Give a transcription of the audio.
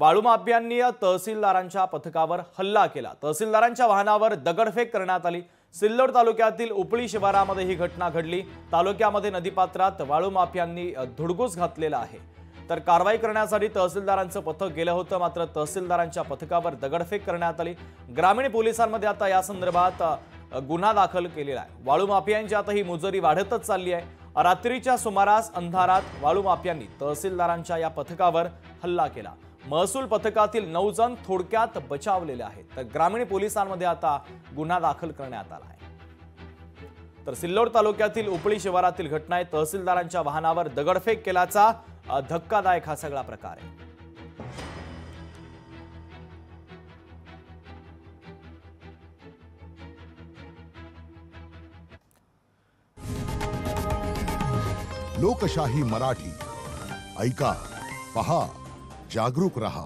वाळूमाफियांनी तहसीलदारांच्या पथकावर हल्ला केला। तहसीलदारांच्या वाहनावर दगडफेक करण्यात आली। सिल्लोड तालुक्यातील उपळी शिवारामध्ये ही घटना घडली। तालुक्यामध्ये नदीपात्रात वाळूमाफियांनी धुडगूस घातलेला आहे। तर कारवाई करण्यासाठी तहसीलदारांचं पथक गेलं होतं, मात्र तहसीलदारांच्या पथकावर दगडफेक करण्यात आली। ग्रामीण पोलिसांमध्ये आता या संदर्भात गुन्हा दाखल केलेला आहे। वाळूमाफियांची आता ही मुजरी वाढतच चालली आहे। रात्रीच्या सुमारास अंधारात वाळूमाफियांनी तहसीलदारांच्या या पथकावर हल्ला केला। महसूल पथकातील 9 जण थोडक्यात बचावलेले आहेत। तर ग्रामीण पोलिसांमध्ये आता गुन्हा दाखल करण्यात आला आहे। तर सिल्लोड तालुक्यातील उपळी शिवारातील घटना आहे। तहसीलदारांच्या वाहनावर दगडफेक केल्याचा धक्कादायक हा सगळा प्रकार आहे। लोकशाही मराठी ऐका, पहा, जागरूक रहा।